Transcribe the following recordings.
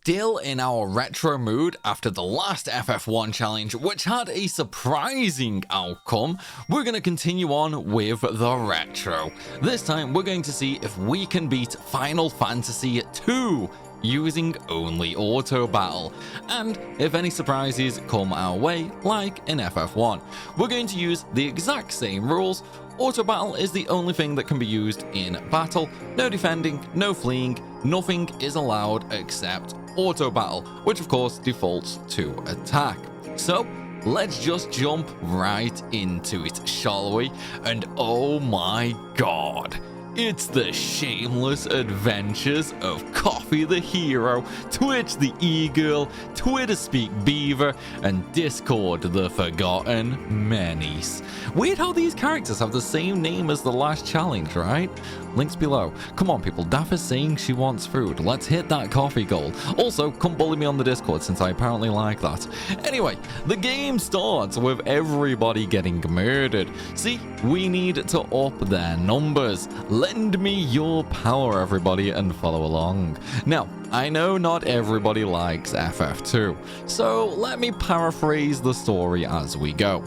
still in our retro mood after the last FF1 challenge, which had a surprising outcome. We're going to continue on with the retro. This time, we're going to see if we can beat Final Fantasy II using only auto battle, and if any surprises come our way, like in FF1. We're going to use the exact same rules. Auto battle is the only thing that can be used in battle. No defending, no fleeing, nothing is allowed except auto battle, which of course defaults to attack. So let's just jump right into it, shall we? And oh my god, it's the shameless adventures of Coffee the Hero, Twitch the E-Girl, Twitter Speak Beaver, and Discord the Forgotten Menace. Weird how these characters have the same name as the last challenge, right? Links below. Come on people, Daph is saying she wants food. Let's hit that coffee goal. Also, come bully me on the Discord since I apparently like that. Anyway, the game starts with everybody getting murdered. See, we need to up their numbers. Lend me your power, everybody, and follow along. Now, I know not everybody likes FF2, so let me paraphrase the story as we go.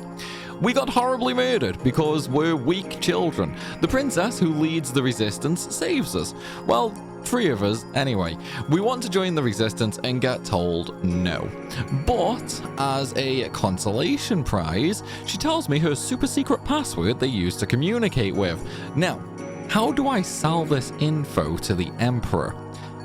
We got horribly murdered because we're weak children. The princess who leads the resistance saves us. Well, 3 of us anyway. We want to join the resistance and get told no. But as a consolation prize, she tells me her super secret password they use to communicate with. Now, how do I sell this info to the Emperor?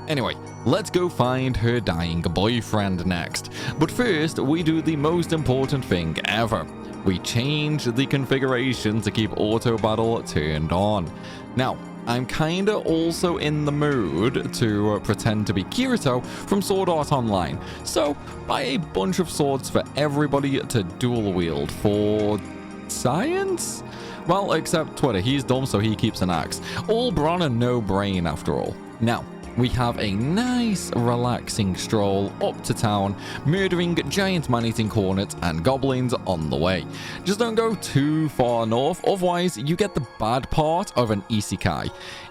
Anyway, let's go find her dying boyfriend next. But first, we do the most important thing ever. We change the configuration to keep auto battle turned on. Now, I'm kinda also in the mood to pretend to be Kirito from Sword Art Online. So, buy a bunch of swords for everybody to dual wield for science? Well, except Twitter, he's dumb so he keeps an axe. All brawn and no brain after all. Now, we have a nice relaxing stroll up to town, murdering giant man-eating hornets and goblins on the way. Just don't go too far north, otherwise you get the bad part of an isekai.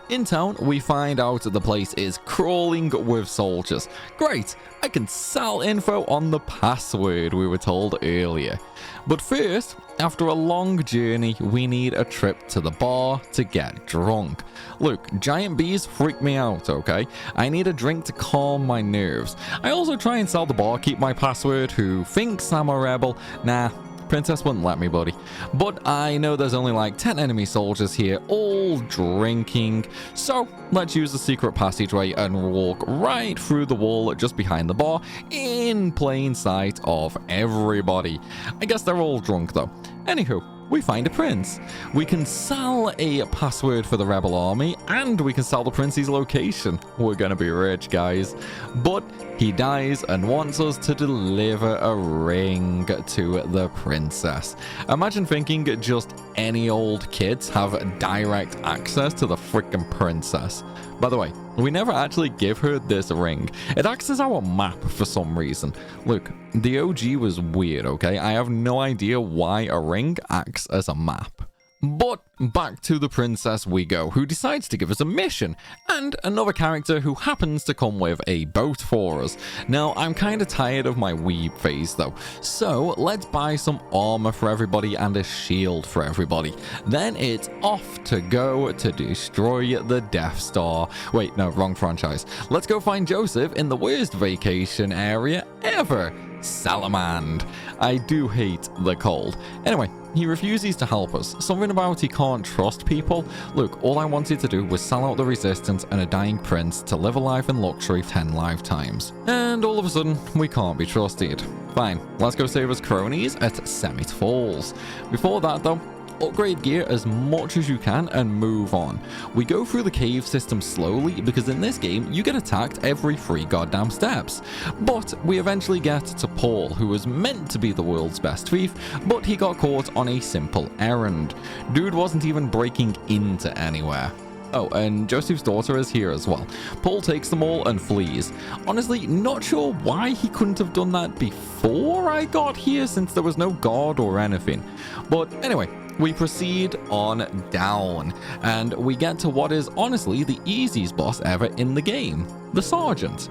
In town, we find out the place is crawling with soldiers. Great, I can sell info on the password we were told earlier. But first, after a long journey, we need a trip to the bar to get drunk. Look, giant bees freak me out, okay? I need a drink to calm my nerves. I also try and sell the barkeep my password, who thinks I'm a rebel. Nah, princess wouldn't let me, buddy. But I know there's only like 10 enemy soldiers here, all drinking. So let's use the secret passageway and walk right through the wall just behind the bar, in plain sight of everybody. I guess they're all drunk though. Anywho, we find a prince. We can sell a password for the rebel army, and we can sell the prince's location. We're gonna be rich, guys. But he dies and wants us to deliver a ring to the princess. Imagine thinking just any old kids have direct access to the freaking princess. By the way, we never actually give her this ring. It acts as our map for some reason. Look, the OG was weird, okay? I have no idea why a ring acts as a map. But back to the princess we go, who decides to give us a mission, and another character who happens to come with a boat for us. Now, I'm kinda tired of my weeb phase though, so let's buy some armor for everybody and a shield for everybody. Then it's off to go to destroy the Death Star. Wait, no, wrong franchise. Let's go find Joseph in the worst vacation area ever, Salamand. I do hate the cold. Anyway, he refuses to help us. Something about he can't trust people. Look, all I wanted to do was sell out the resistance and a dying prince to live a life in luxury 10 lifetimes. And all of a sudden, we can't be trusted. Fine, let's go save us cronies at Semit Falls. Before that though, upgrade gear as much as you can and move on. We go through the cave system slowly because in this game you get attacked every 3 goddamn steps. But we eventually get to Paul, who was meant to be the world's best thief, but he got caught on a simple errand. Dude wasn't even breaking into anywhere. Oh, and Joseph's daughter is here as well. Paul takes them all and flees. Honestly, not sure why he couldn't have done that before I got here, since there was no guard or anything. But anyway, we proceed on down, and we get to what is honestly the easiest boss ever in the game, the Sergeant.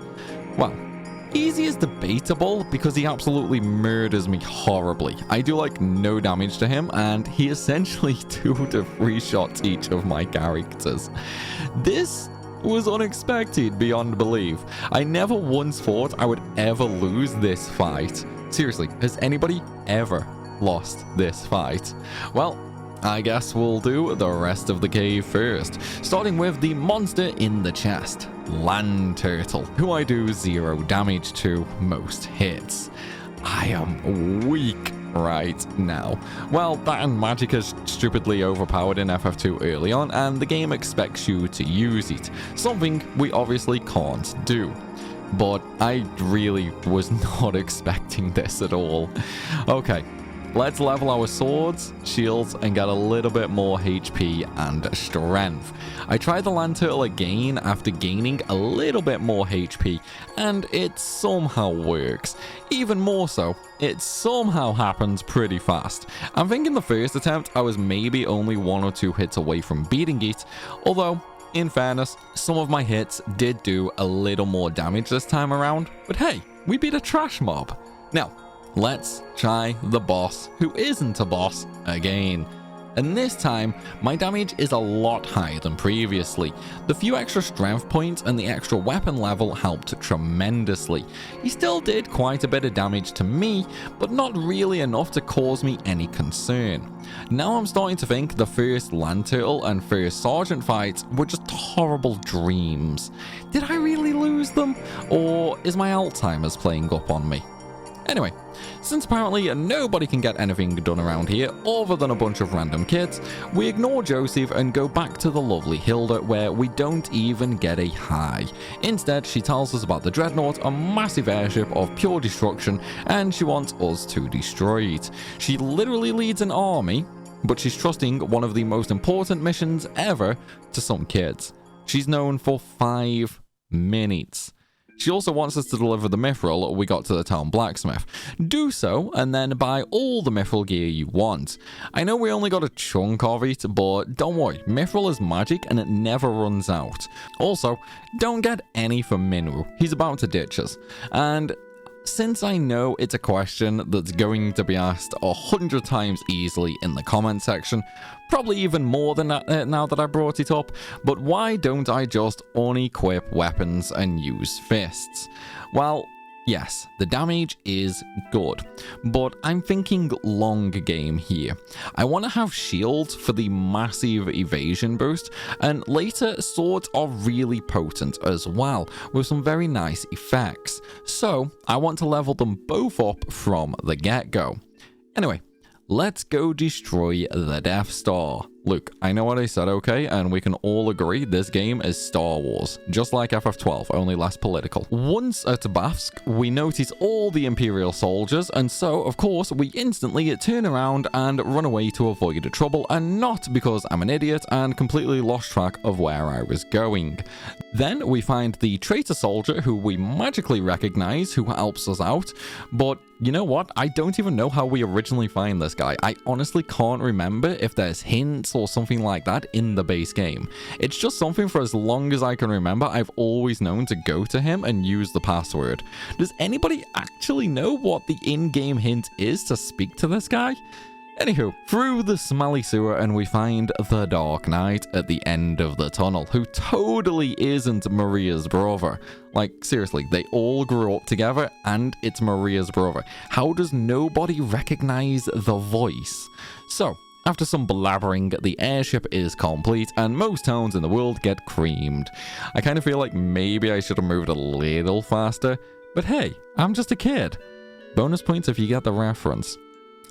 Well, Easy is debatable because he absolutely murders me horribly. I do like no damage to him, and he essentially 2 to 3 shots each of my characters. This was unexpected beyond belief. I never once thought I would ever lose this fight. Seriously, has anybody ever lost this fight? Well, I guess we'll do the rest of the cave first, starting with the monster in the chest, Land Turtle, who I do 0 damage to most hits. I am weak right now. Well, that and magic is stupidly overpowered in FF2 early on, and the game expects you to use it, something we obviously can't do. But I really was not expecting this at all. Okay. Let's level our swords, shields, and get a little bit more HP and strength. I tried the Land Turtle again after gaining a little bit more HP, and it somehow works. Even more so, it somehow happens pretty fast. I'm thinking the first attempt I was maybe only 1 or 2 hits away from beating it, although, in fairness, some of my hits did do a little more damage this time around, but hey, we beat a trash mob. Now, let's try the boss, who isn't a boss, again. And this time, my damage is a lot higher than previously. The few extra strength points and the extra weapon level helped tremendously. He still did quite a bit of damage to me, but not really enough to cause me any concern. Now I'm starting to think the first Land Turtle and first Sergeant fights were just horrible dreams. Did I really lose them? Or is my Alzheimer's playing up on me? Anyway, since apparently nobody can get anything done around here other than a bunch of random kids, we ignore Joseph and go back to the lovely Hilda, where we don't even get a hi. Instead, she tells us about the Dreadnought, a massive airship of pure destruction, and she wants us to destroy it. She literally leads an army, but she's trusting one of the most important missions ever to some kids. She's known for 5 minutes. She also wants us to deliver the mithril we got to the town blacksmith. Do so, and then buy all the mithril gear you want. I know we only got a chunk of it, but don't worry, mithril is magic and it never runs out. Also, don't get any for Minwu, he's about to ditch us. And since I know it's a question that's going to be asked 100 times easily in the comment section, probably even more than that now that I brought it up, but why don't I just unequip weapons and use fists? Well, yes, the damage is good, but I'm thinking long game here. I want to have shields for the massive evasion boost, and later swords are really potent as well, with some very nice effects. So I want to level them both up from the get-go. Anyway, let's go destroy the Death Star. Look, I know what I said, okay? And we can all agree this game is Star Wars, just like FF12, only less political. Once at Bafsk, we notice all the Imperial soldiers, and so, of course, we instantly turn around and run away to avoid trouble, and not because I'm an idiot and completely lost track of where I was going. Then we find the traitor soldier who we magically recognize, who helps us out, but you know what? I don't even know how we originally find this guy. I honestly can't remember if there's hints or something like that in the base game. It's just something for as long as I can remember, I've always known to go to him and use the password. Does anybody actually know what the in-game hint is to speak to this guy? Anywho, through the smelly sewer, and we find the Dark Knight at the end of the tunnel, who totally isn't Maria's brother. Like, seriously, they all grew up together, and it's Maria's brother. How does nobody recognize the voice? So, after some blabbering, the airship is complete, and most towns in the world get creamed. I kind of feel like maybe I should have moved a little faster, but hey, I'm just a kid. Bonus points if you get the reference.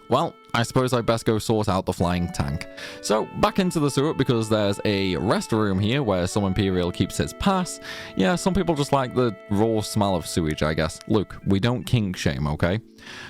Well, I suppose I best go sort out the flying tank. So, back into the sewer, because there's a rest room here where some Imperial keeps his pass. Yeah, some people just like the raw smell of sewage, I guess. Look, we don't kink shame, okay?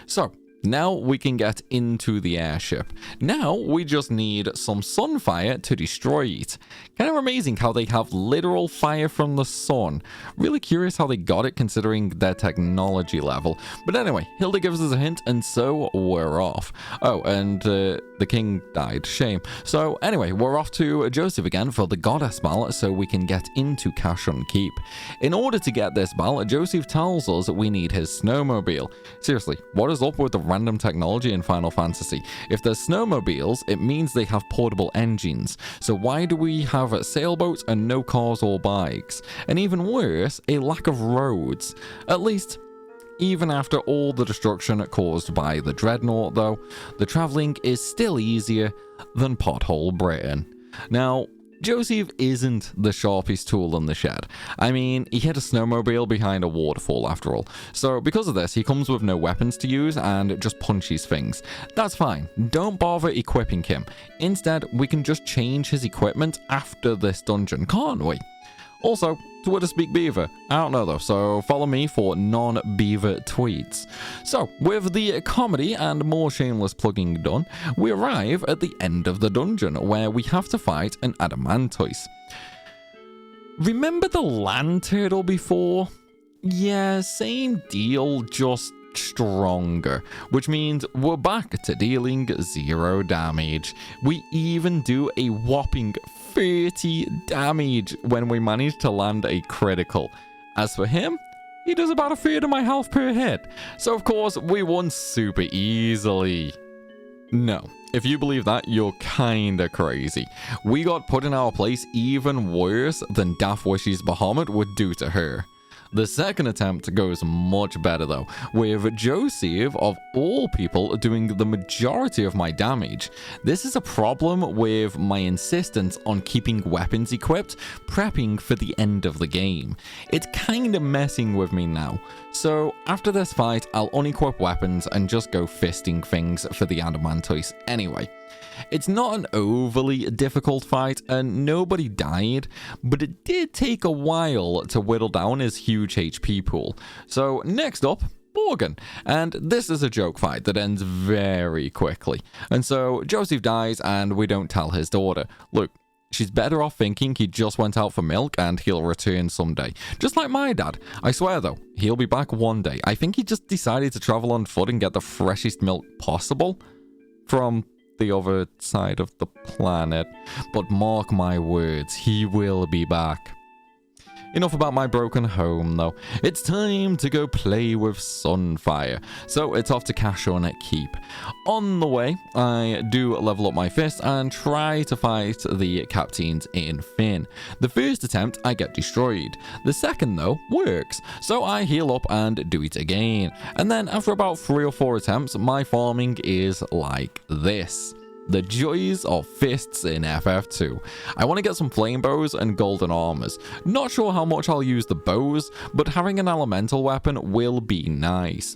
So, Now we can get into the airship. Now we just need some sunfire to destroy it. Kind of amazing how they have literal fire from the sun. Really curious how they got it considering their technology level. But anyway, Hilda gives us a hint and so we're off. Oh, and the king died. Shame. So anyway, we're off to Joseph again for the goddess ball so we can get into Kashun Keep. In order to get this ball, Joseph tells us we need his snowmobile. Seriously, what is up with the random technology in Final Fantasy? If there's snowmobiles, it means they have portable engines. So why do we have sailboats and no cars or bikes? And even worse, a lack of roads. At least, even after all the destruction caused by the Dreadnought though, the travelling is still easier than Pothole Britain. Now, Joseph isn't the sharpest tool in the shed. I mean, he hit a snowmobile behind a waterfall after all. So because of this, he comes with no weapons to use and just punches things. That's fine. Don't bother equipping him. Instead, we can just change his equipment after this dungeon, can't we? Also, Twitter speak beaver. I don't know though, so follow me for non-beaver tweets. So, with the comedy and more shameless plugging done, we arrive at the end of the dungeon where we have to fight an Adamantoise. Remember the land turtle before? Yeah, same deal, just stronger, which means we're back to dealing 0 damage. We even do a whopping 30 damage when we manage to land a critical. As for him, he does about a third of my health per hit. So of course, we won super easily. No, if you believe that, you're kinda crazy. We got put in our place even worse than Daphsoo's Bahamut would do to her. The second attempt goes much better though, with Joseph of all people doing the majority of my damage. This is a problem with my insistence on keeping weapons equipped, prepping for the end of the game. It's kinda messing with me now. So after this fight, I'll unequip weapons and just go fisting things for the Adamantoise anyway. It's not an overly difficult fight and nobody died, but it did take a while to whittle down his huge HP pool. So next up, Morgan, and this is a joke fight that ends very quickly. And so Joseph dies and we don't tell his daughter. Look, she's better off thinking he just went out for milk and he'll return someday. Just like my dad. I swear though, he'll be back one day. I think he just decided to travel on foot and get the freshest milk possible from the other side of the planet. But mark my words, he will be back. Enough about my broken home though. It's time to go play with Sunfire. So it's off to Kashun Keep. On the way, I do level up my fist and try to fight the captains in Finn. The first attempt, I get destroyed. The second though, works. So I heal up and do it again. And then after about 3 or 4 attempts, my farming is like this. The joys of fists in FF2. I want to get some flame bows and golden armors. Not sure how much I'll use the bows, but having an elemental weapon will be nice.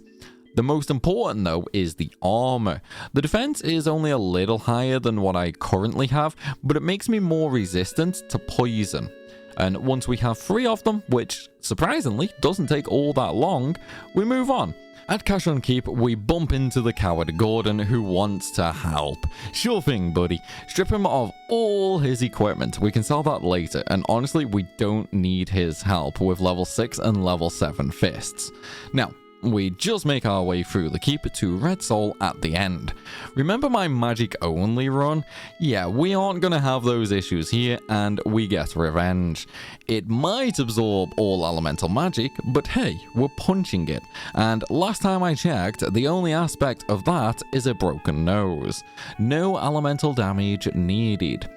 The most important though is the armor. The defense is only a little higher than what I currently have, but it makes me more resistant to poison. And once we have 3 of them, which surprisingly doesn't take all that long, we move on. At Kashun Keep, we bump into the coward Gordon who wants to help. Sure thing, buddy. Strip him of all his equipment. We can sell that later, and honestly, we don't need his help with level 6 and level 7 fists. Now, we just make our way through the keep to Red Soul at the end. Remember my magic only run? Yeah, we aren't gonna have those issues here, and we get revenge. It might absorb all elemental magic, but hey, we're punching it. And last time I checked, the only aspect of that is a broken nose. No elemental damage needed.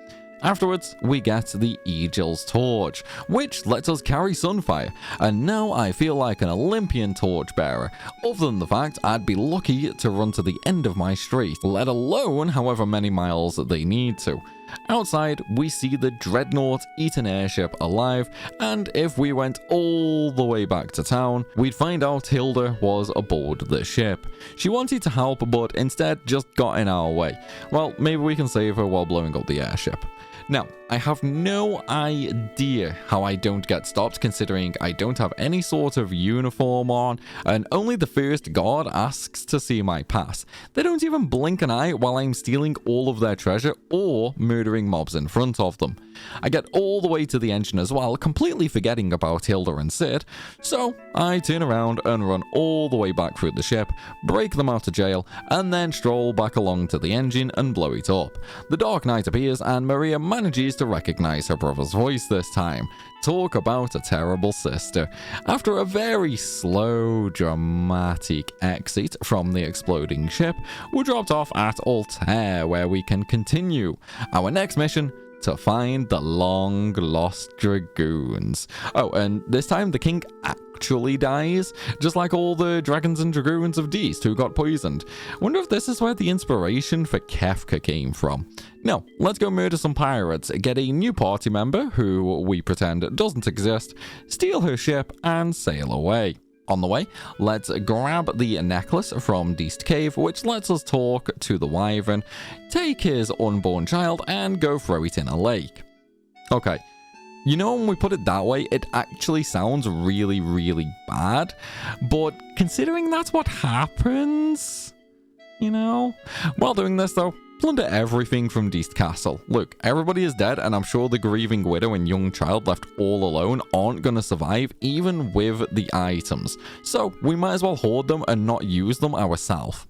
Afterwards, we get the Aegil's Torch, which lets us carry Sunfire, and now I feel like an Olympian torchbearer, other than the fact I'd be lucky to run to the end of my street, let alone however many miles they need to. Outside, we see the Dreadnought eat an airship alive, and if we went all the way back to town, we'd find out Hilda was aboard the ship. She wanted to help, but instead just got in our way. Well, maybe we can save her while blowing up the airship. Now, I have no idea how I don't get stopped, considering I don't have any sort of uniform on, and only the first guard asks to see my pass. They don't even blink an eye while I'm stealing all of their treasure or murdering mobs in front of them. I get all the way to the engine as well, completely forgetting about Hilda and Sid, so I turn around and run all the way back through the ship, break them out of jail, and then stroll back along to the engine and blow it up. The Dark Knight appears and Maria manages to recognize her brother's voice this time. Talk about a terrible sister. After a very slow, dramatic exit from the exploding ship, we're dropped off at Altair, where we can continue our next mission to find the long-lost dragoons. Oh, and this time the king actually dies, just like all the dragons and dragoons of Deist who got poisoned. Wonder if this is where the inspiration for Kefka came from. Now, let's go murder some pirates, get a new party member who we pretend doesn't exist, steal her ship, and sail away. On the way, let's grab the necklace from Deist Cave, which lets us talk to the wyvern, take his unborn child, and go throw it in a lake. Okay, you know, when we put it that way, it actually sounds really, really bad, but considering that's what happens, you know? While doing this though, plunder everything from Deist Castle. Look, everybody is dead, and I'm sure the grieving widow and young child left all alone aren't gonna survive, even with the items. So we might as well hoard them and not use them ourselves.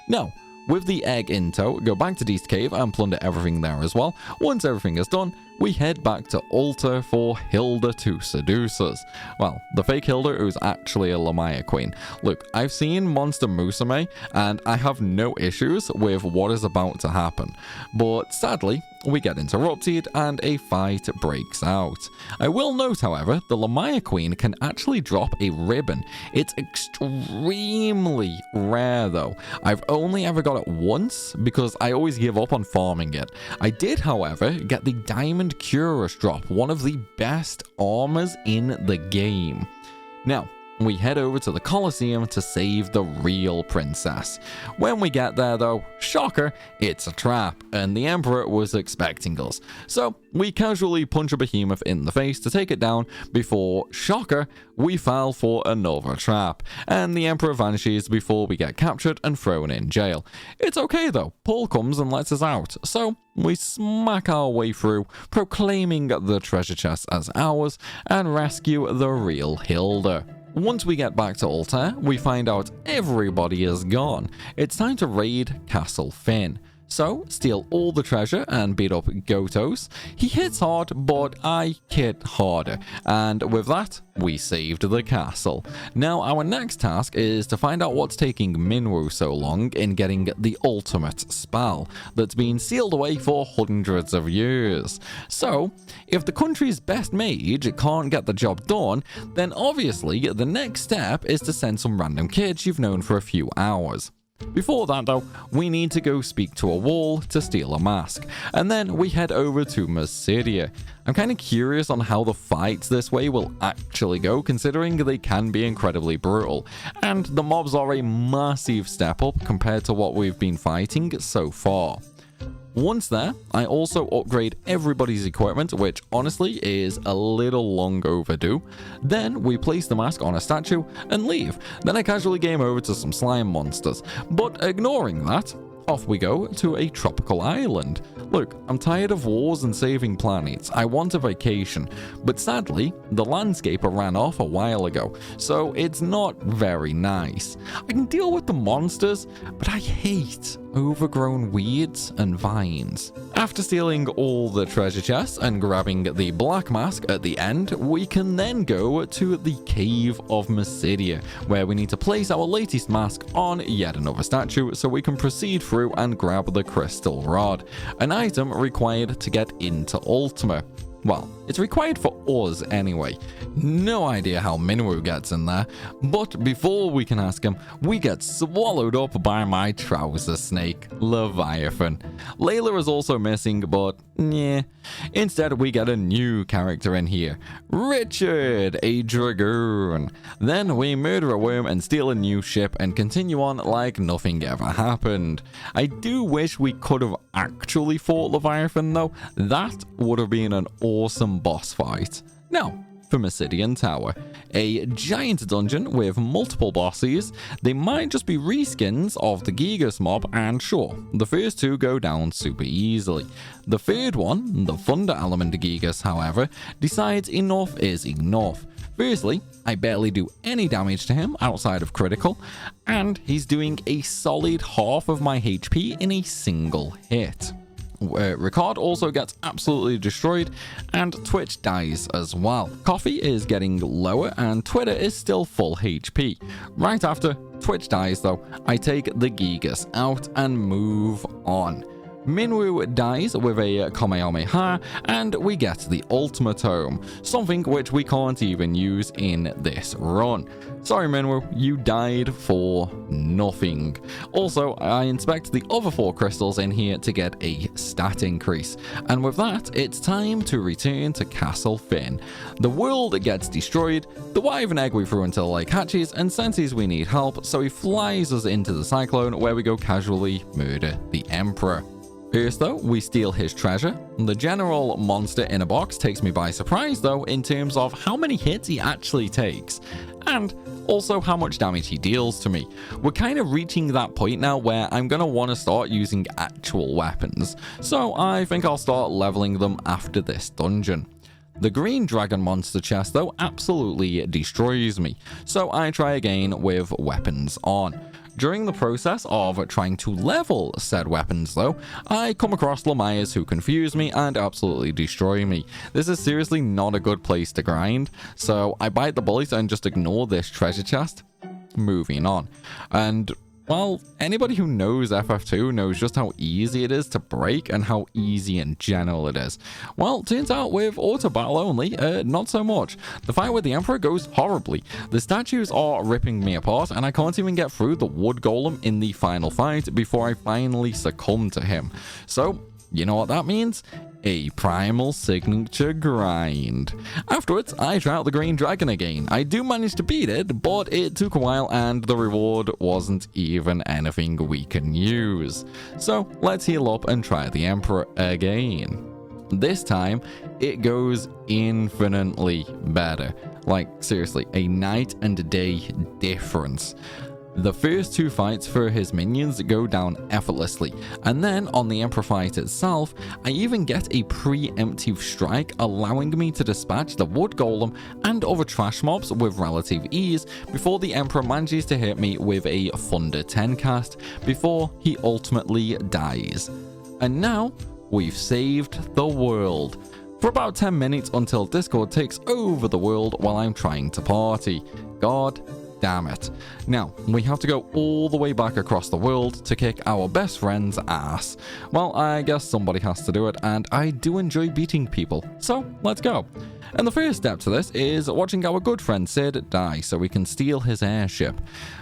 Now, with the egg in tow, go back to Deist Cave and plunder everything there as well. Once everything is done, we head back to Alta for Hilda to seduce us. Well, the fake Hilda who's actually a Lamaya queen. Look, I've seen Monster Musume, and I have no issues with what is about to happen. But sadly, we get interrupted and a fight breaks out. I will note, however, the Lamaya queen can actually drop a ribbon. It's extremely rare though. I've only ever got it once because I always give up on farming it. I did, however, get the Diamond Cuirass drop, one of the best armors in the game. Now, we head over to the Colosseum to save the real princess. When we get there though, shocker, it's a trap, and the Emperor was expecting us. So we casually punch a behemoth in the face to take it down before, shocker, we fall for another trap, and the Emperor vanishes before we get captured and thrown in jail. It's okay though, Paul comes and lets us out, so we smack our way through, proclaiming the treasure chest as ours, and rescue the real Hilda. Once we get back to Altair, we find out everybody is gone. It's time to raid Castle Finn. So, steal all the treasure and beat up Gotos. He hits hard, but I hit harder. And with that, we saved the castle. Now, our next task is to find out what's taking Minwu so long in getting the ultimate spell that's been sealed away for hundreds of years. So, if the country's best mage can't get the job done, then obviously the next step is to send some random kids you've known for a few hours. Before that though, we need to go speak to a wall to steal a mask, and then we head over to Mysidia. I'm kind of curious on how the fights this way will actually go, considering they can be incredibly brutal, and the mobs are a massive step up compared to what we've been fighting so far. Once there, I also upgrade everybody's equipment, which honestly is a little long overdue. Then we place the mask on a statue and leave. Then I casually game over to some slime monsters. But ignoring that, off we go to a tropical island. Look, I'm tired of wars and saving planets. I want a vacation. But sadly, the landscaper ran off a while ago, so it's not very nice. I can deal with the monsters, but I hate overgrown weeds and vines. After stealing all the treasure chests and grabbing the black mask at the end, we can then go to the Cave of Mysidia, where we need to place our latest mask on yet another statue so we can proceed through and grab the crystal rod, an item required to get into Ultima. Well, it's required for us anyway. No idea how Minwoo gets in there, but before we can ask him, we get swallowed up by my trouser snake, Leviathan. Layla is also missing, but yeah. Instead, we get a new character in here, Richard, a dragoon. Then we murder a worm and steal a new ship and continue on like nothing ever happened. I do wish we could have actually fought Leviathan though. That would have been an awesome boss fight. Now, for Mysidian Tower, a giant dungeon with multiple bosses. They might just be reskins of the Gigas mob, and sure, the first two go down super easily. The third one, the Thunder Element Gigas, however, decides enough is enough. Firstly, I barely do any damage to him outside of critical, and he's doing a solid half of my HP in a single hit. Ricard also gets absolutely destroyed, and Twitch dies as well. Coffee is getting lower, and Twitter is still full HP. Right after Twitch dies though, I take the Gigas out and move on. Minwoo dies with a Kamehameha, and we get the Ultimatome, something which we can't even use in this run. Sorry Minwoo, you died for nothing. Also, I inspect the other 4 crystals in here to get a stat increase, and with that, it's time to return to Castle Finn. The world gets destroyed, the Wyvern egg we threw into the lake hatches and senses we need help, so he flies us into the Cyclone where we go casually murder the Emperor. First though, we steal his treasure. The general monster in a box takes me by surprise though in terms of how many hits he actually takes, and also how much damage he deals to me. We're kind of reaching that point now where I'm going to want to start using actual weapons, so I think I'll start leveling them after this dungeon. The green dragon monster chest though absolutely destroys me, so I try again with weapons on. During the process of trying to level said weapons though, I come across Lemires who confuse me and absolutely destroy me. This is seriously not a good place to grind, so I bite the bullet and just ignore this treasure chest. Moving on. And well, anybody who knows FF2 knows just how easy it is to break and how easy in general it is. Well, turns out with auto battle only, not so much. The fight with the Emperor goes horribly. The statues are ripping me apart and I can't even get through the wood golem in the final fight before I finally succumb to him. So, you know what that means? A primal signature grind. Afterwards, I try out the green dragon again. I do manage to beat it, but it took a while and the reward wasn't even anything we can use. So let's heal up and try the Emperor again. This time, it goes infinitely better. Like, seriously, a night and a day difference. The first 2 fights for his minions go down effortlessly, and then on the Emperor fight itself, I even get a preemptive strike allowing me to dispatch the wood golem and other trash mobs with relative ease before the Emperor manages to hit me with a Thunder 10 cast before he ultimately dies. And now, we've saved the world. For about 10 minutes until Discord takes over the world while I'm trying to party. God damn it. Now, we have to go all the way back across the world to kick our best friend's ass. Well, I guess somebody has to do it, and I do enjoy beating people, so let's go. And the first step to this is watching our good friend Sid die so we can steal his airship.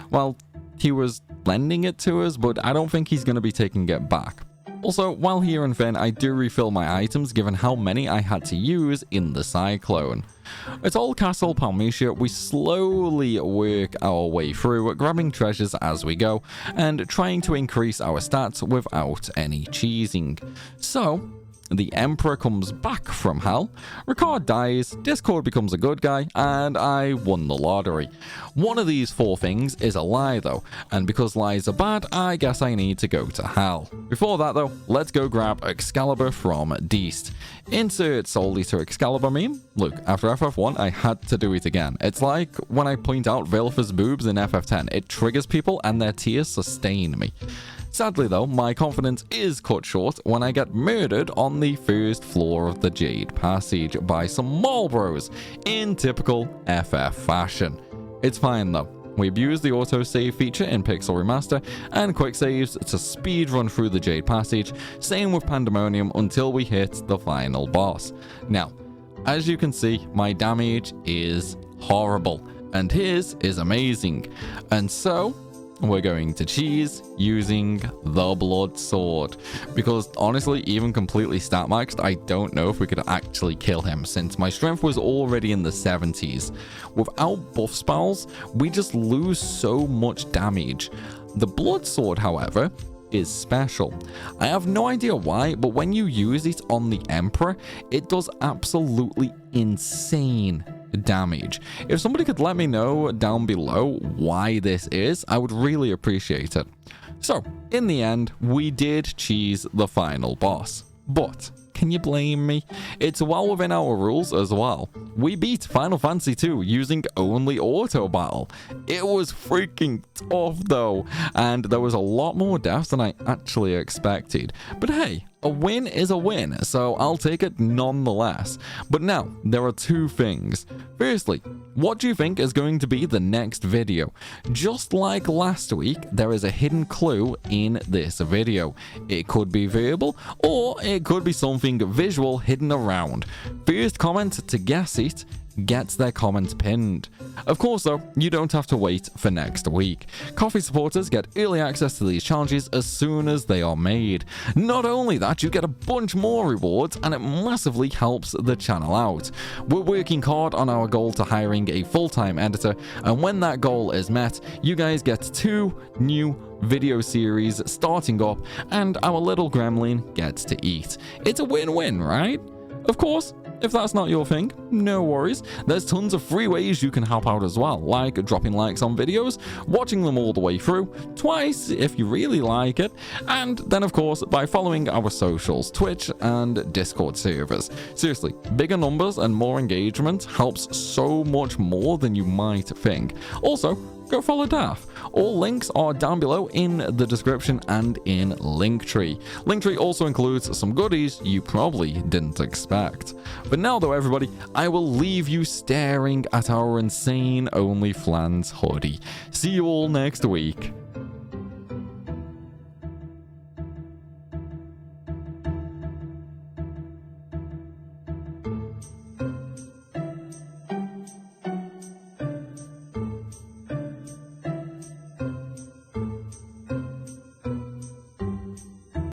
Well, he was lending it to us, but I don't think he's going to be taking it back. Also, while here in Finn, I do refill my items given how many I had to use in the Cyclone. At Old Castle Palmetia, we slowly work our way through, grabbing treasures as we go, and trying to increase our stats without any cheesing. So, the Emperor comes back from hell, Ricard dies, Discord becomes a good guy, and I won the lottery. One of these 4 things is a lie though, and because lies are bad, I guess I need to go to hell. Before that though, let's go grab Excalibur from Deist. Insert Soul Eater Excalibur meme. Look, after FF1, I had to do it again. It's like when I point out Vilfa's boobs in FF10, it triggers people and their tears sustain me. Sadly though, my confidence is cut short when I get murdered on the first floor of the Jade Passage by some Marlboros in typical FF fashion. It's fine though. We abuse the autosave feature in Pixel Remaster and quick saves to speedrun through the Jade Passage, same with Pandemonium until we hit the final boss. Now, as you can see, my damage is horrible, and his is amazing. And so, we're going to cheese using the blood sword, because honestly, even completely stat maxed, I don't know if we could actually kill him, since my strength was already in the 70s. Without buff spells, we just lose so much damage. The blood sword, however, is special. I have no idea why, but when you use it on the Emperor, it does absolutely insane damage. If somebody could let me know down below why this is, I would really appreciate it. So, in the end, we did cheese the final boss. But can you blame me? It's well within our rules as well. We beat Final Fantasy II using only auto battle. It was freaking tough though, and there was a lot more deaths than I actually expected. But hey, a win is a win, so I'll take it nonetheless. But now, there are two things. Firstly, what do you think is going to be the next video? Just like last week, there is a hidden clue in this video. It could be verbal, or it could be something visual hidden around. First comment to guess it gets their comment pinned. Of course though, you don't have to wait for next week. Coffee supporters get early access to these challenges as soon as they are made. Not only that, you get a bunch more rewards, and it massively helps the channel out. We're working hard on our goal to hiring a full-time editor, and when that goal is met, you guys get 2 new video series starting up, and our little gremlin gets to eat. It's a win-win, right? Of course, if that's not your thing, no worries. There's tons of free ways you can help out as well, like dropping likes on videos, watching them all the way through, twice if you really like it, and then of course by following our socials, Twitch and Discord servers. Seriously, bigger numbers and more engagement helps so much more than you might think. Also, go follow Daph. All links are down below in the description and in linktree. Linktree also includes some goodies you probably didn't expect. But now though, everybody, I will leave you staring at our insane OnlyFlans hoodie. See you all next week.